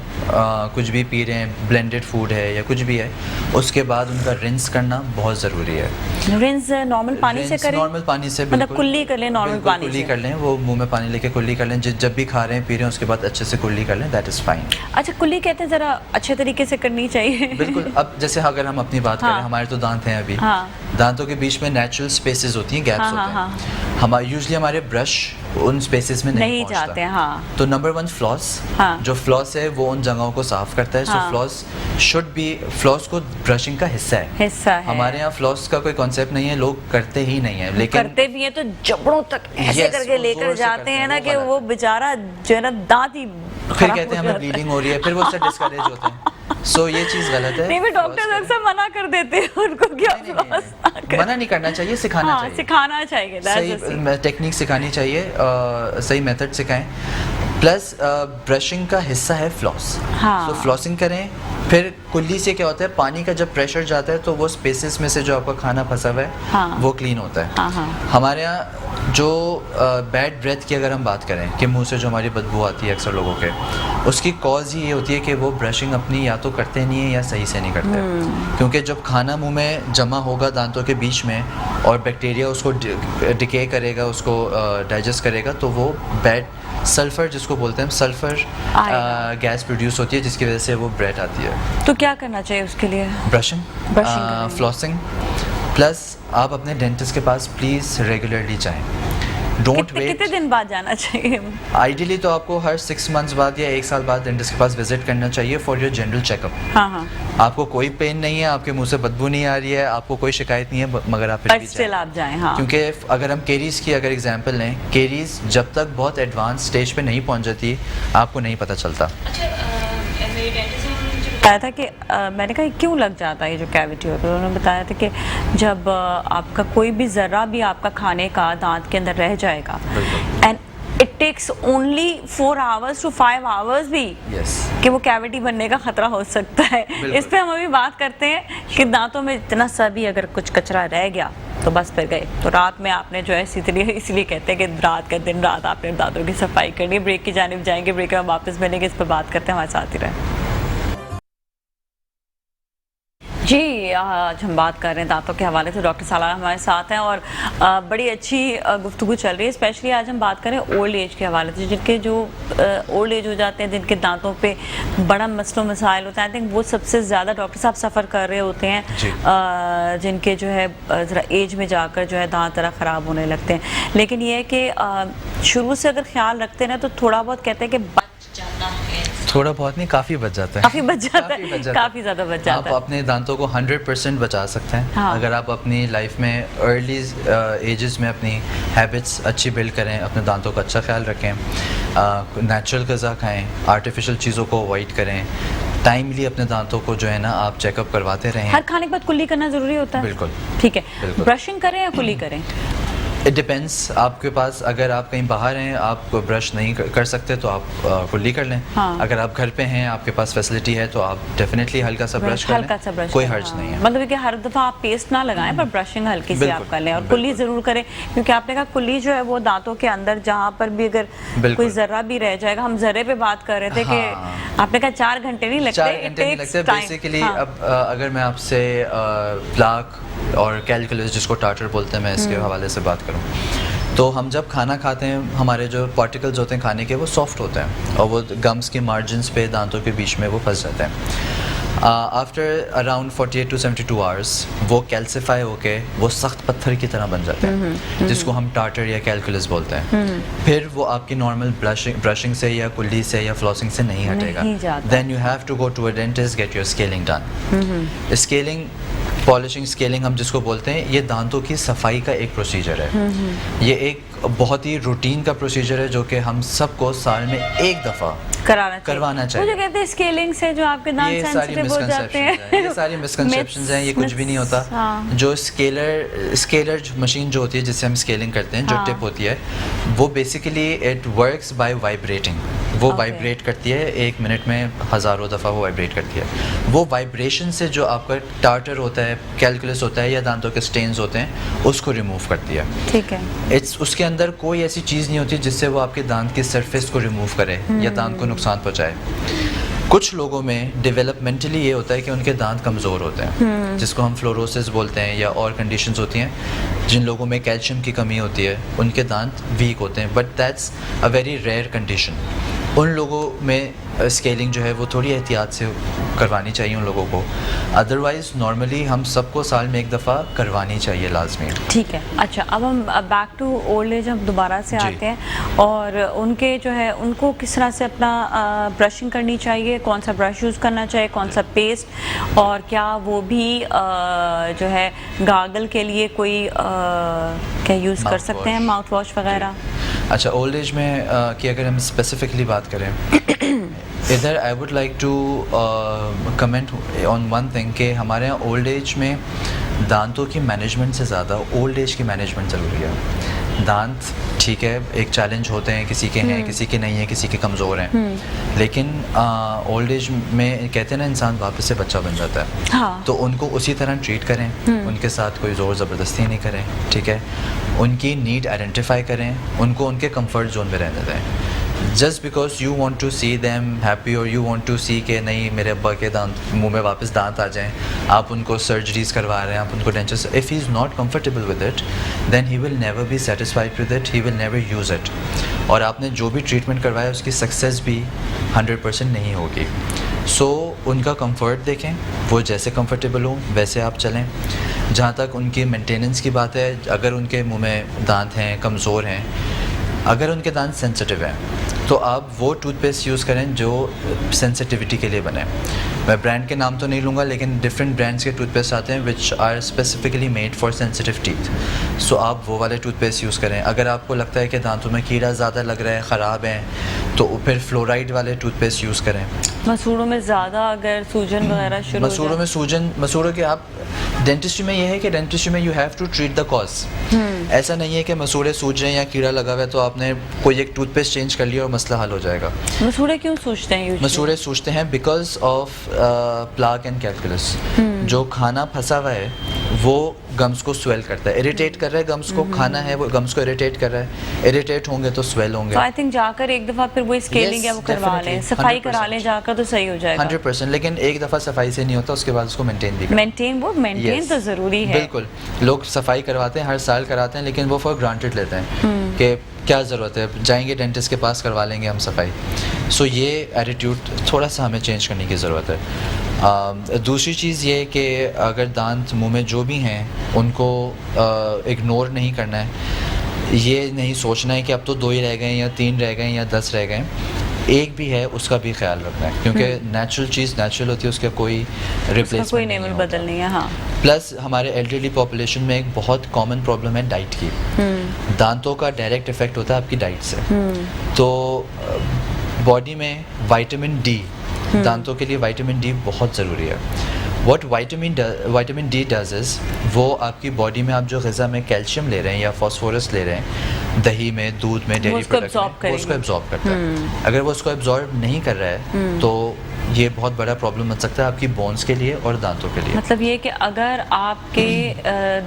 कुछ भी पी रहे हैं, ब्लेंडेड फूड है या कुछ भी है, उसके बाद उनका रिंस करना बहुत ज़रूरी है। रिंस नॉर्मल पानी से करें? नॉर्मल पानी से, मतलब कुल्ली कर लें, नॉर्मल पानी कुल्ली कर लें, वो मुंह में पानी लेके कुल्ली कर लें। जब भी खा रहे हैं पी रहे हैं उसके बाद अच्छे से कुल्ली कर लें, दैट इज़ फाइन। अच्छा, कुल्ली कहते हैं ज़रा अच्छे तरीके से करनी चाहिए। बिल्कुल। अब जैसे अगर हम अपनी बात करें, हमारे तो दांत हैं अभी, दांतों के बीच में नेचुरल स्पेसेस होती हैं, गैप्स होते हैं। हमारे यूजुअली हमारे ब्रश उन स्पेसेस में नहीं जाते हैं। तो नंबर 1 फ्लॉस। जो फ्लॉस है वो उन जगहों को साफ करता है। सो फ्लॉस को ब्रशिंग का हिस्सा है। हमारे यहाँ फ्लॉस का कोई कॉन्सेप्ट नहीं है, लोग करते ही नहीं है, लेकिन करते भी हैं तो जबड़ों तक ऐसे करके लेकर जाते हैं ना कि वो बेचारा जो है ना दांत ही, फिर कहते हैं हमें ब्लीडिंग हो रही है, फिर वो उससे डिस्करेज होते हैं। सो ये चीज़ गलत है। नहीं, भी डॉक्टर अक्सर मना कर देते हैं उनको कि मना नहीं करना चाहिए, सिखाना चाहिए। सिखाना चाहिए, सही टेक्निक सिखानी चाहिए, सही मेथड सिखाएं। प्लस ब्रशिंग का हिस्सा है फ्लॉस। सो फ्लॉसिंग करें। फिर कुल्ली से क्या होता है, पानी का जब प्रेशर जाता है तो वो स्पेसेस में से जो आपका खाना फंसा हुआ है वो क्लीन होता है। हमारे यहाँ जो बैड ब्रेथ की अगर हम बात करें कि मुंह से जो हमारी बदबू आती है अक्सर लोगों के, उसकी कॉज ही ये होती है कि वो ब्रशिंग अपनी या तो करते नहीं है या सही से नहीं करते। क्योंकि जब खाना मुंह में जमा होगा दांतों के बीच में और बैक्टीरिया उसको डिके करेगा, उसको डाइजेस्ट करेगा, तो वो बैड सल्फ़र जिसको बोलते हैं, सल्फ़र गैस प्रोड्यूस होती है, जिसकी वजह से वो ब्रेथ आती है। तो क्या करना चाहिए उसके लिए? ब्रशिंग, फ्लॉसिंग, प्लस आप अपने डेंटिस्ट के पास प्लीज़ रेगुलरली जाएं। Don't wait. कितने दिन बाद जाना चाहिए? आइडियली तो आपको हर 6 मंथ्स बाद या 1 साल बाद डेंटिस्ट के पास विजिट करना चाहिए फॉर योर जनरल चेकअप। आपको कोई पेन नहीं है, आपके मुंह से बदबू नहीं आ रही है, आपको कोई शिकायत नहीं है, मगर आप फिर भी स्टिल आप जाएं। क्योंकि अगर हम केरीज़ की अगर एग्जांपल लें, केरीज़ जब तक बहुत एडवांस स्टेज पे नहीं पहुंच जाती आपको नहीं पता चलता। बताया था कि मैंने कहा क्यों लग जाता है ये जो कैविटी होता है, उन्होंने बताया था कि जब आपका कोई भी ज़रा भी आपका खाने का दांत के अंदर रह जाएगा, and it takes only 4 hours to 5 hours भी कि वो कैविटी बनने का खतरा हो सकता है। इस पे हम अभी बात करते हैं कि दांतों में इतना सा भी अगर कुछ कचरा रह गया तो बस फिर गए। तो रात में आपने जो है इसलिए कहते हैं कि रात का दिन रात आपने दांतों की सफाई करनी है। ब्रेक की जानिब जाएंगे, ब्रेक में वापस मिलेंगे, इस पर बात करते हैं, हमारे साथ ही रहें। जी, आज हम बात कर रहे हैं दांतों के हवाले से। डॉक्टर सालाना हमारे साथ हैं और बड़ी अच्छी गुफ्तगू चल रही है। स्पेशली आज हम बात करें ओल्ड एज के हवाले से, जिनके जो ओल्ड एज हो जाते हैं, जिनके दांतों पे बड़ा मसलो मसाइल होता है। आई थिंक वो सबसे ज़्यादा डॉक्टर साहब सफ़र कर रहे होते हैं, जिनके जो है ज़रा एज में जाकर जो है दांत ज़रा ख़राब होने लगते हैं। लेकिन ये है कि शुरू से अगर ख्याल रखते हैं ना तो थोड़ा बहुत कहते हैं कि बच जाता है। थोड़ा बहुत नहीं, काफ़ी बच जाता है। काफ़ी ज़्यादा बच जाता है। आप अपने दांतों को 100% बचा सकते हैं अगर आप अपनी लाइफ में अर्ली एजेस में अपनी हैबिट्स अच्छी बिल्ड करें, अपने दांतों का अच्छा ख्याल रखें, नेचुरल ग़िज़ा खाएं, आर्टिफिशियल चीज़ों को अवॉइड करें, टाइमली अपने दांतों को जो है ना आप चेकअप करवाते रहें। हर खाने के बाद कुल्ली करना ज़रूरी होता है? बिल्कुल। ठीक है। ब्रशिंग करें या कुल्ली करें? इट डिपेंड्स, आपके पास अगर आप कहीं बाहर हैं, आप ब्रश नहीं कर सकते तो आप कुल्ली कर लें। हाँ। अगर आप घर पे हैं, आपके पास फैसिलिटी है, तो आप डेफिनेटली हल्का सा ब्रश कर हल्का सा लें, ब्रश कोई करें, हर्ज हाँ। नहीं है। मतलब कि हर दफ़ा आप पेस्ट ना लगाएं, पर ब्रशिंग हल्की सी बिल्कुल, आप कर लें, और बिल्कुल। कुल्ली ज़रूर करें, क्योंकि आपने कहा कुल्ली जो है वो दांतों के अंदर जहाँ पर भी अगर बिल्कुल। कोई ज़र्रा भी रह जाएगा, हम ज़र्रे पे बात कर रहे थे कि हाँ। आपने कहा 4 घंटे नहीं लगते, 4 घंटे नहीं लगते बेसिकली। अब अगर मैं आपसे प्लाक और कैलकुलस, जिसको टार्टर बोलते हैं, मैं इसके हवाले से बात करूं, तो हम जब खाना खाते हैं, हमारे जो पार्टिकल्स होते हैं खाने के, वो सॉफ्ट होते हैं और वो गम्स के मार्जिन्स पे, दांतों के बीच में वो फंस जाते हैं। आफ्टर अराउंड 48 to 72 आवर्स वो कैल्सिफाई होके वो सख्त पत्थर की तरह बन जाते हैं, जिसको हम टार्टर या कैलकुलस बोलते हैं। फिर वो आपकी नॉर्मल ब्रशिंग से या कुल्ली से या फ्लॉसिंग से नहीं हटेगा। Then you have to go to a dentist, get your scaling done. Scaling, polishing, scaling हम जिसको बोलते हैं, ये दांतों की सफाई का एक प्रोसीजर है। ये एक बहुत ही रूटीन का प्रोसीजर है जो कि हम सबको साल में एक दफ़ा करवाना चाहिए। मुझे कहते हैं स्केलिंग से जो आपके दांत सेंसिटिव हो जाते हैं, ये सारी मिसकंसेप्शंस हैं, ये कुछ भी नहीं होता। हाँ। जो स्केलर मशीन जो होती है, जिससे हम स्केलिंग करते हैं, जो हाँ। टिप होती है, वो basically it works by vibrating. वो वाइब्रेट करती है, 1 मिनट में हज़ारों दफ़ा वो वाइब्रेट करती है। वो वाइब्रेशन से जो आपका टार्टर होता है, कैलकुलस होता है, या दांतों के स्टेन्स होते हैं, उसको रिमूव करती है। ठीक है। उसके अंदर कोई ऐसी चीज़ नहीं होती जिससे वो आपके दांत की सरफेस को रिमूव करे या दांत को नुकसान पहुंचाए। कुछ लोगों में डेवलपमेंटली ये होता है कि उनके दांत कमज़ोर होते हैं, जिसको हम फ्लोरोसिस बोलते हैं, या और कंडीशंस होती हैं जिन लोगों में कैल्शियम की कमी होती है, उनके दांत वीक होते हैं, but that's a very rare condition. उन लोगों में स्केलिंग जो है वो थोड़ी एहतियात से करवानी चाहिए उन लोगों को। अदरवाइज़ नॉर्मली हम सबको साल में एक दफ़ा करवानी चाहिए लाजमी। ठीक है। अच्छा, अब हम बैक टू ओल्ड एज हम दोबारा से आते हैं, और उनके जो है उनको किस तरह से अपना ब्रशिंग करनी चाहिए, कौन सा ब्रश यूज़ करना चाहिए, कौन सा पेस्ट, और क्या वो भी जो है गार्गल के लिए कोई क्या यूज़ कर सकते हैं, माउथ वॉश वगैरह? अच्छा, ओल्ड एज में कि अगर हम स्पेसिफिकली बात करें, इधर I would like to comment on one thing कि हमारे यहाँ ओल्ड एज में दांतों की मैनेजमेंट से ज़्यादा ओल्ड एज की मैनेजमेंट ज़रूरी है। दांत ठीक है, एक चैलेंज होते हैं, किसी के हैं, किसी के नहीं है, किसी के कमज़ोर हैं, लेकिन ओल्ड एज में कहते हैं ना, इंसान वापस से बच्चा बन जाता है। हाँ। तो उनको उसी तरह ट्रीट करें, उनके साथ कोई ज़ोर ज़बरदस्ती नहीं करें, ठीक है, उनकी नीड आइडेंटिफाई करें, उनको उनके कंफर्ट जोन में रहने दें। Just because you want to see them happy, और यू वॉन्ट टू सी कि नहीं मेरे अब्बा के दांत मुंह में वापस दांत आ जाएं, आप उनको सर्जरीज करवा रहे हैं, आप उनको dentist, if he is not comfortable with it, then he will never be satisfied with it, he will never use it, और आपने जो भी ट्रीटमेंट करवाया उसकी सक्सेस भी 100% नहीं होगी। सो उनका कंफर्ट देखें, वो जैसे कंफर्टेबल हो वैसे आप चलें। जहाँ तक उनकी मेंटेनेंस की बात है, अगर उनके मुंह में दांत हैं, कमज़ोर हैं, अगर उनके दांत सेंसिटिव हैं, तो आप वो टूथपेस्ट यूज़ करें जो सेंसिटिविटी के लिए बने। मैं ब्रांड के नाम तो नहीं लूँगा, लेकिन डिफरेंट ब्रांड्स के टूथपेस्ट आते हैं which are specifically made for sensitive teeth. So आप वो वाले टूथपेस्ट यूज़ करें। अगर आपको लगता है कि दांतों में कीड़ा ज़्यादा लग रहा है, ख़राब हैं, तो फिर फ्लोराइड वाले टूथपेस्ट यूज़ करें। मसूड़ों में ज़्यादा अगर सूजन वगैरह शुरू मसूड़ों में सूजन, मसूड़ों के आप डेंटिस्ट्री में ये है कि डेंटिस्ट्री में you have to treat the cause. ऐसा नहीं है कि मसूड़े सूज रहे हैं या कीड़ा लगा हुआ है तो आपने कोई एक टूथपेस्ट चेंज कर लिया और मसला हल हो जाएगा। मसूड़े क्यों सूजते हैं usually? मसूड़े सूजते हैं because of plaque and calculus. जो खाना फंसा हुआ है वो गम्स को स्वेल करता है, इरिटेट कर रहा है गम्स को, खाना है वो गम्स को इरिटेट कर रहा है, इरिटेट होंगे तो स्वेल होंगे। तो आई थिंक जाकर एक दफ़ा फिर वो स्केलिंग या वो करवा लें, सफाई करा लें जाकर, तो सही हो जाएगा 100%। लेकिन एक दफ़ा सफाई से नहीं होता, उसके बाद उसको मेंटेन भी मेंटेन तो ज़रूरी है। बिल्कुल, लोग सफाई करवाते हैं, हर साल कराते हैं, लेकिन वो फॉर ग्रांटेड लेते हैं कि क्या ज़रूरत है, जाएंगे डेंटिस्ट के पास करवा लेंगे हम सफाई। सो ये एटीट्यूड थोड़ा सा हमें चेंज करने की ज़रूरत है। दूसरी चीज़ ये कि अगर दांत मुंह में जो भी हैं उनको इग्नोर नहीं करना है। ये नहीं सोचना है कि अब तो 2 ही रह गए या 3 रह गए या 10 रह गए, एक भी है उसका भी ख्याल रखना है, क्योंकि नेचुरल चीज़ नेचुरल होती है, उसका कोई रिप्लेसमेंट कोई नेमल बदल नहीं है। हाँ। प्लस हमारे एल्डरली पॉपुलेशन में एक बहुत कॉमन प्रॉब्लम है डाइट की। दांतों का डायरेक्ट इफेक्ट होता है आपकी डाइट से। तो बॉडी में विटामिन डी, दांतों के लिए विटामिन डी बहुत ज़रूरी है। What vitamin D does is वो आपकी बॉडी में आप जो ग़िज़ा में कैल्शियम ले रहे हैं या फॉस्फोरस ले रहे हैं दही में, दूध में, डेयरी प्रोडक्ट में, वो उसको एब्जॉर्ब करता है। अगर वो उसको एब्जॉर्ब नहीं कर रहा है तो ये बहुत बड़ा प्रॉब्लम बन सकता है आपकी बोन्स के लिए और दांतों के लिए। मतलब ये कि अगर आपके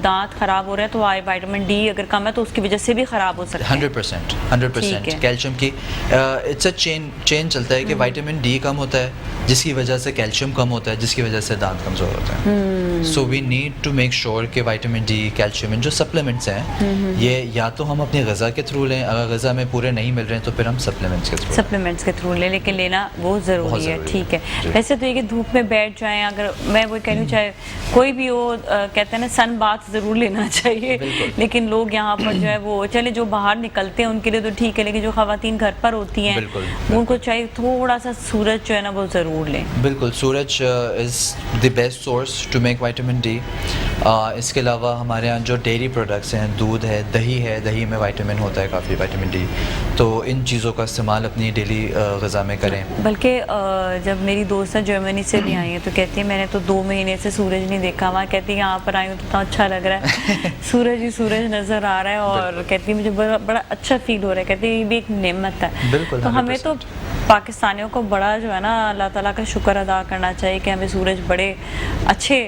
दांत खराब हो रहे हैं तो विटामिन डी अगर कम है तो उसकी वजह से भी खराब हो सकता है। 100% कैल्शियम की इट्स अ चेन चलता है कि विटामिन डी कम होता है जिसकी वजह से कैल्शियम कम होता है जिसकी वजह से दांत कमज़ोर होते हैं। So we need to make sure कि विटामिन डी, कैल्शियम, जो सप्लीमेंट्स हैं ये या तो हम अपनी ग़िज़ा के थ्रू लें, अगर ग़िज़ा में पूरे नहीं मिल रहे हैं तो फिर हम सप्लीमेंट्स के थ्रू लें, लेकिन लेना वो ज़रूरी है। ठीक है। वैसे तो ये कि धूप में बैठ जाएं, अगर मैं वो कह रही हूँ चाहे कोई भी हो, कहते हैं ना सन बाथ ज़रूर लेना चाहिए, लेकिन लोग यहाँ पर जो है वो चले जो बाहर निकलते हैं उनके लिए तो ठीक है, लेकिन जो ख़वातीन घर पर होती हैं उनको चाहिए थोड़ा सा सूरज जो है ना वो ज़रूर लें। बिल्कुल, suraj is the best source to make vitamin D. इसके अलावा हमारे यहाँ जो डेयरी प्रोडक्ट्स हैं, दूध है, दही में विटामिन होता है काफ़ी, विटामिन डी, तो इन चीज़ों का इस्तेमाल अपनी डेली ग़िज़ा में करें। बल्कि जब मेरी दोस्त जर्मनी से भी आई है तो कहती है मैंने तो 2 महीने से सूरज नहीं देखा। वहाँ कहती है यहाँ पर आई हूँ तो इतना अच्छा लग रहा है, सूरज ही सूरज नज़र आ रहा है और कहती है मुझे बड़ा अच्छा फील हो रहा है। कहती है ये भी एक नेमत है। तो हमें तो पाकिस्तानियों को बड़ा जो है ना अल्लाह ताला का शुक्र अदा करना चाहिए कि हमें सूरज बड़े अच्छे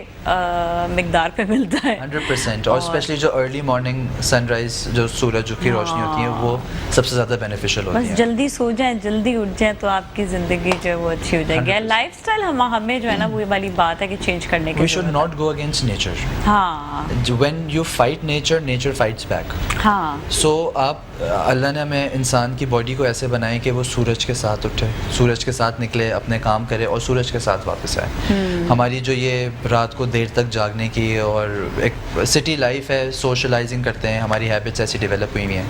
मिकदार पे मिलता है। 100% और स्पेशली जो अर्ली मॉर्निंग सनराइज जो सूरज की रोशनी होती है वो सबसे ज़्यादा बेनिफिशियल होती है। बस जल्दी सो जाएं, जल्दी उठ जाएं तो आपकी ज़िंदगी जो है वो अच्छी हो जाएगी। लाइफस्टाइल हमें जो है ना वो वाली बात है कि चेंज करने की। We should not go against nature. हाँ, when you fight nature, nature fights back. हाँ, सो आप अल्लाह ने हमें इंसान की बॉडी को ऐसे बनाए कि वो सूरज के साथ उठे, सूरज के साथ निकले, अपने काम करे और सूरज के साथ वापस आए। हमारी जो ये रात को देर तक जागने की और एक सिटी लाइफ है, सोशलाइजिंग करते हैं, हमारी हैबिट्स ऐसी डेवलप हुई हैं,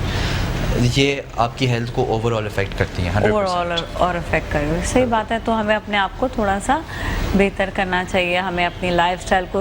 ये आपकी हेल्थ को ओवरऑल इफ़ेक्ट करती हैं। 100% ओवरऑल और इफ़ेक्ट करेगी। सही बात है। तो हमें अपने आप को थोड़ा सा बेहतर करना चाहिए, हमें अपनी लाइफस्टाइल को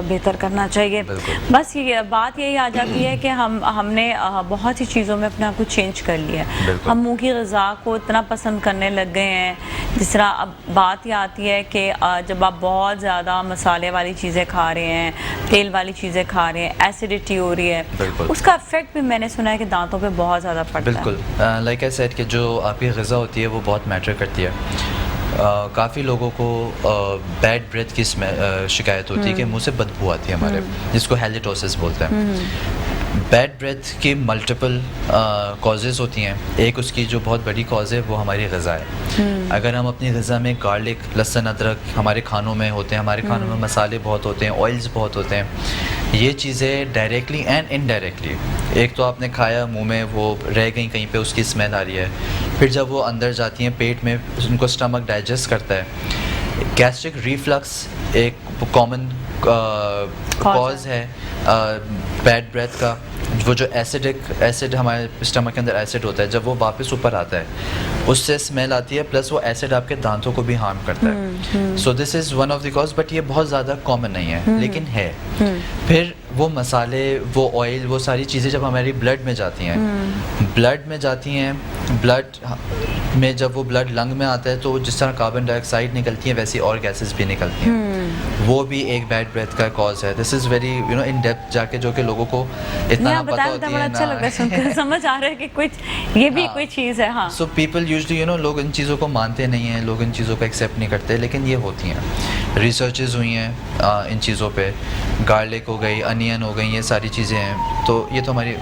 बेहतर करना चाहिए। बस ये बात यही आ जाती है कि हमने बहुत सी चीज़ों में अपने आप को चेंज कर लिया है। हम मुँह की ग़िज़ा को इतना पसंद करने लग गए हैं। जिस तरह अब बात ये आती है कि जब आप बहुत ज़्यादा मसाले वाली चीज़ें खा रहे हैं, तेल वाली चीज़ें खा रहे हैं, एसिडिटी हो रही है, उसका इफ़ेक्ट भी मैंने सुना है कि दांतों पे बहुत ज़्यादा पड़ता है। बिल्कुल, लाइक आई सेड कि जो आपकी ग़िज़ा होती है वो बहुत मैटर करती है। काफ़ी लोगों को बैड ब्रेथ की शिकायत होती है कि मुंह से बदबू आती है हमारे, जिसको हैलिटोसिस बोलते हैं। बैड ब्रेथ की मल्टीपल कॉजेज़ होती हैं। एक उसकी जो बहुत बड़ी कॉज़ है वो हमारी ग़िज़ा है। अगर हम अपनी ग़िज़ा में गार्लिक, लहसुन, अदरक हमारे खानों में होते हैं, हमारे खानों में मसाले बहुत होते हैं, ऑयल्स बहुत होते हैं, ये चीज़ें डायरेक्टली एंड इनडायरेक्टली, एक तो आपने खाया, मुंह में वो रह गई, कहीं पे उसकी स्मेल आ रही है, फिर जब वो अंदर जाती हैं पेट में, उनको स्टमक डाइजेस्ट करता है। गैस्ट्रिक रिफ्लक्स एक कॉमन कॉज है बैड ब्रेथ का। वो जो एसिड हमारे स्टमक के अंदर एसिड होता है, जब वो वापस ऊपर आता है उससे स्मेल आती है, प्लस वो एसिड आपके दांतों को भी हार्म करता है। So this is one of the cause, but ये बहुत ज़्यादा कॉमन नहीं है, लेकिन है। फिर वो मसाले, वो ऑयल, वो सारी चीज़ें जब हमारी ब्लड में जाती हैं, ब्लड में जब वो ब्लड लंग में आता है तो जिस तरह कार्बन डाइऑक्साइड निकलती है वैसी और गैसेस भी निकलती हैं, वो भी एक बैड ब्रेथ का कॉज है। This is very in depth जाके जो कि लोगों को इतना ना पता होती है, अच्छा लग रहा है सुनकर, समझ आ रहा है कि कुछ ये भी कोई चीज़ है। हाँ, सो पीपल यूजुअली लोग इन चीज़ों को मानते नहीं हैं, लोग इन चीज़ों को एक्सेप्ट नहीं करते, लेकिन ये होती हैं। रिसर्चेस हुई हैं इन चीज़ों पे, गार्लिक हो गई, अनियन हो गई, ये सारी चीज़ें हैं। तो ये तो हमारी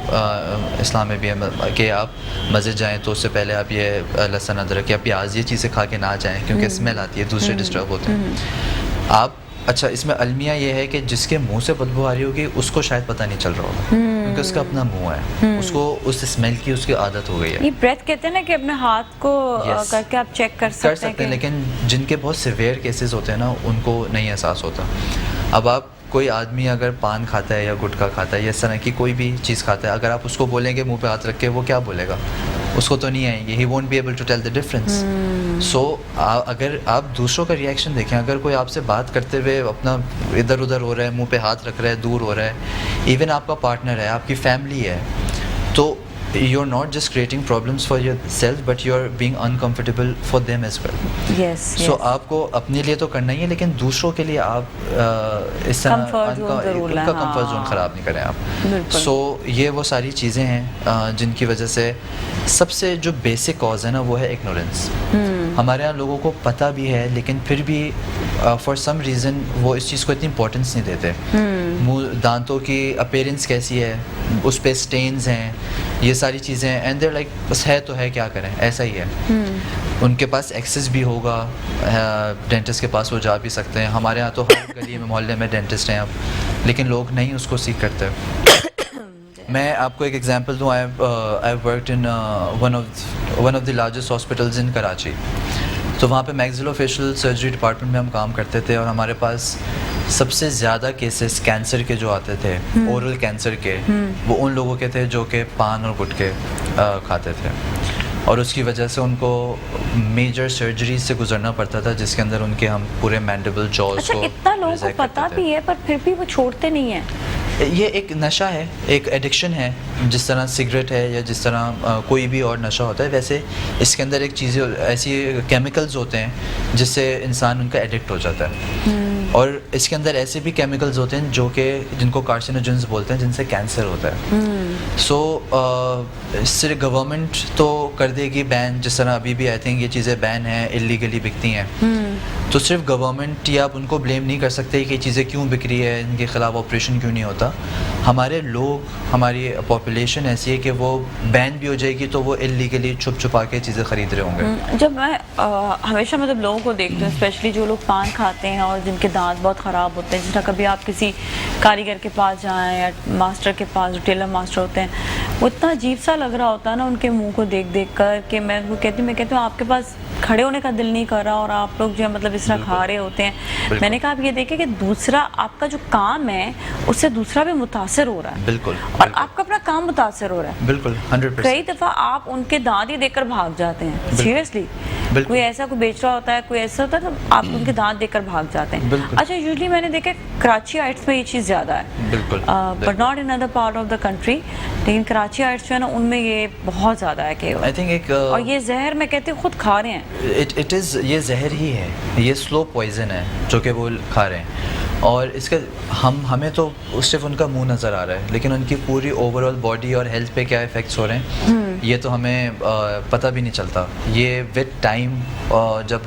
इस्लाम में भी है कि आप मस्जिद जाएं तो उससे पहले आप ये लहसुन, अदरक या प्याज, ये चीज़ें खा के ना जाएं क्योंकि स्मेल आती है, दूसरे डिस्टर्ब होते हैं। आप अच्छा, इसमें अलमिया ये है कि जिसके मुंह से बदबू आ रही होगी उसको शायद पता नहीं चल रहा होगा, क्योंकि उसका अपना मुंह है, उसको उस स्मेल की उसकी आदत हो गई है। ये ब्रेथ कहते हैं ना कि अपने हाथ को करके आप चेक कर सकते हैं, लेकिन जिनके बहुत सिवियर केसेस होते हैं ना उनको नहीं एहसास होता। अब आप कोई आदमी अगर पान खाता है या गुटखा खाता है या इस तरह की कोई भी चीज़ खाता है, अगर आप उसको बोलेंगे मुंह पे हाथ रख के, वो क्या बोलेगा? उसको तो नहीं आएंगे, he won't be able to tell the difference. So अगर आप दूसरों का रिएक्शन देखें, अगर कोई आपसे बात करते हुए अपना इधर उधर हो रहा है, मुंह पे हाथ रख रहा है, दूर हो रहा है, इवन आपका पार्टनर है, आपकी फैमिली है, तो you're not just creating problems for yourself but you're being uncomfortable for them as well. Yes so आपको अपने लिए तो करना ही है, लेकिन दूसरों के लिए आप इस तरह Comfort zone ज़रूर उनका है, कंफर्ट जोन हाँ। ख़राब नहीं करें आप. बिल्कुल। सो ये वो सारी चीज़ें हैं जिनकी वजह से सबसे जो बेसिक कॉज है ना वो है इग्नोरेंस. हमारे यहाँ लोगों को पता भी है लेकिन फिर भी फॉर सम रीज़न वो इस चीज़ को इतनी इंपॉर्टेंस नहीं देते. मुंह दांतों की अपीयरेंस कैसी है, उस पे स्टेन्स हैं, ये सारी चीज़ें, एंड देयर लाइक बस है तो है, क्या करें, ऐसा ही है. उनके पास एक्सेस भी होगा डेंटिस्ट के पास, वो जा भी सकते हैं. हमारे यहाँ तो हर गली में मोहल्ले में डेंटिस्ट हैं अब, लेकिन लोग नहीं उसको सीख करते. मैं आपको एक एग्जांपल दूँ. I worked in one of the largest hospitals in Karachi. तो वहाँ पे मैक्सिलोफेशियल सर्जरी डिपार्टमेंट में हम काम करते थे और हमारे पास सबसे ज़्यादा केसेस कैंसर के जो आते थे, ओरल कैंसर के, वो उन लोगों के थे जो कि पान और गुटखे खाते थे, और उसकी वजह से उनको मेजर सर्जरी से गुजरना पड़ता था जिसके अंदर उनके हम पूरे मैंडिबल जॉज अच्छा, को इतना लोगों को resect पता करते थे. भी है पर फिर भी वो छोड़ते नहीं है. ये एक नशा है, एक एडिक्शन है. जिस तरह सिगरेट है या जिस तरह कोई भी और नशा होता है, वैसे इसके अंदर एक चीज़ें ऐसी केमिकल्स होते हैं जिससे इंसान उनका एडिक्ट हो जाता है. और इसके अंदर ऐसे भी केमिकल्स होते हैं जो कि जिनको कार्सिनोजेंस बोलते हैं, जिनसे कैंसर होता है. सो सिर्फ गवर्नमेंट तो कर देगी बैन, जिस तरह अभी भी आई थिंक ये चीज़ें बैन हैं, इलीगली बिकती हैं. तो सिर्फ गवर्नमेंट या आप उनको ब्लेम नहीं कर सकते कि ये चीज़ें क्यों बिक रही है, इनके ख़िलाफ़ ऑपरेशन क्यों नहीं होता. हमारे लोग, हमारी पॉपुलेशन ऐसी है कि वो बैन भी हो जाएगी तो वो इलीगली छुप छुपा के चीज़ें ख़रीद रहे होंगे. जब मैं हमेशा मतलब लोगों को देखती हूँ, स्पेशली जो लोग पान खाते हैं और जिनके दांत बहुत ख़राब होते हैं, जिस तरह कभी आप किसी कारीगर के पास जाएं या मास्टर के पास, जो टेलर मास्टर होते हैं, वो इतना अजीब सा लग रहा होता है ना उनके मुंह को देख देख कर कि मैं कहती हूँ आपके पास खड़े होने का दिल नहीं कर रहा और आप लोग जो है मतलब इस तरह खा रहे होते हैं. मैंने कहा आप ये देखें कि दूसरा आपका जो काम है उससे दूसरा भी मुतासर हो रहा है. बिल्कुल. और आपका अपना काम मुतासर हो रहा है. बिल्कुल 100%. कई दफ़ा आप उनके दांत ही देखकर भाग जाते हैं. सीरियसली, कोई ऐसा कोई बेच रहा होता है, कोई ऐसा होता है तो आप उनके दांत देखकर भाग जाते हैं. अच्छा, यूजुअली मैंने देखा कराची हाइट्स में ये चीज़ ज़्यादा है. बिल्कुल. But not in other part of the country, लेकिन कराची हाइट्स जो है ना उनमें ये बहुत ज़्यादा है कि आई थिंक एक और ये जहर मैं कहती हूँ खुद खा रहे हैं. इट इज़, ये जहर ही है, ये स्लो पॉइजन है जो कि वो खा रहे हैं. और इसका हमें तो सिर्फ उनका मुंह नज़र आ रहा है, लेकिन उनकी पूरी ओवरऑल बॉडी और हेल्थ पे क्या इफ़ेक्ट्स हो रहे हैं ये तो हमें पता भी नहीं चलता. ये विद टाइम जब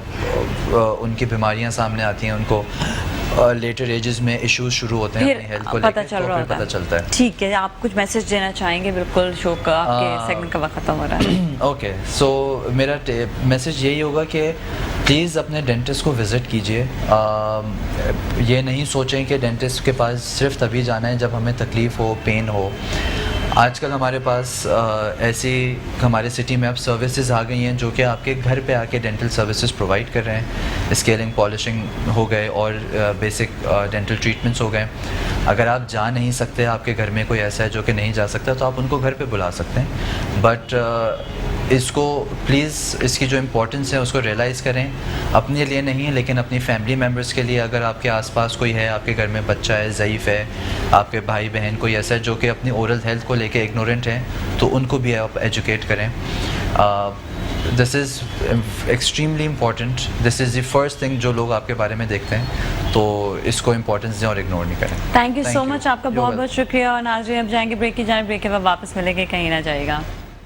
उनकी बीमारियां सामने आती हैं, उनको लेटर एजेस में इश्यूज शुरू होते हैं अपनी हेल्थ को लेकर, तो फिर पता चलता है. ठीक है, आप कुछ मैसेज देना चाहेंगे? बिल्कुल, शो का आपके सेगमेंट का वक्त खत्म हो रहा है. ओके, सो मेरा मैसेज यही होगा कि प्लीज़ अपने डेंटिस्ट को विज़िट कीजिए. ये नहीं सोचें कि डेंटिस्ट के पास सिर्फ तभी जाना है जब हमें तकलीफ़ हो, पेन हो. आजकल हमारे पास ऐसी हमारे सिटी में अब सर्विसेज आ गई हैं जो कि आपके घर पे आके डेंटल सर्विसेज प्रोवाइड कर रहे हैं. स्केलिंग, पॉलिशिंग हो गए और बेसिक डेंटल ट्रीटमेंट्स हो गए. अगर आप जा नहीं सकते, आपके घर में कोई ऐसा है जो कि नहीं जा सकता, तो आप उनको घर पे बुला सकते हैं. बट इसको प्लीज़, इसकी जो इम्पोर्टेंस है उसको रियलाइज़ करें. अपने लिए नहीं लेकिन अपनी फैमिली मेम्बर्स के लिए. अगर आपके आसपास कोई है, आपके घर में बच्चा है, ज़ईफ़ है, आपके भाई बहन कोई ऐसा है जो कि अपनी ओरल हेल्थ को लेके इग्नोरेंट है, तो उनको भी आप एजुकेट करें. This is extremely important. This is the first thing जो लोग आपके बारे में देखते हैं, तो इसको इम्पोर्टेंस दें और इग्नोर नहीं करें. Thank you so much. आपका बहुत बहुत शुक्रिया. और नाज़रीन, अब जाएंगे ब्रेक की जाने. ब्रेक के बाद वापस मिलेंगे, कहीं ना जाएगा.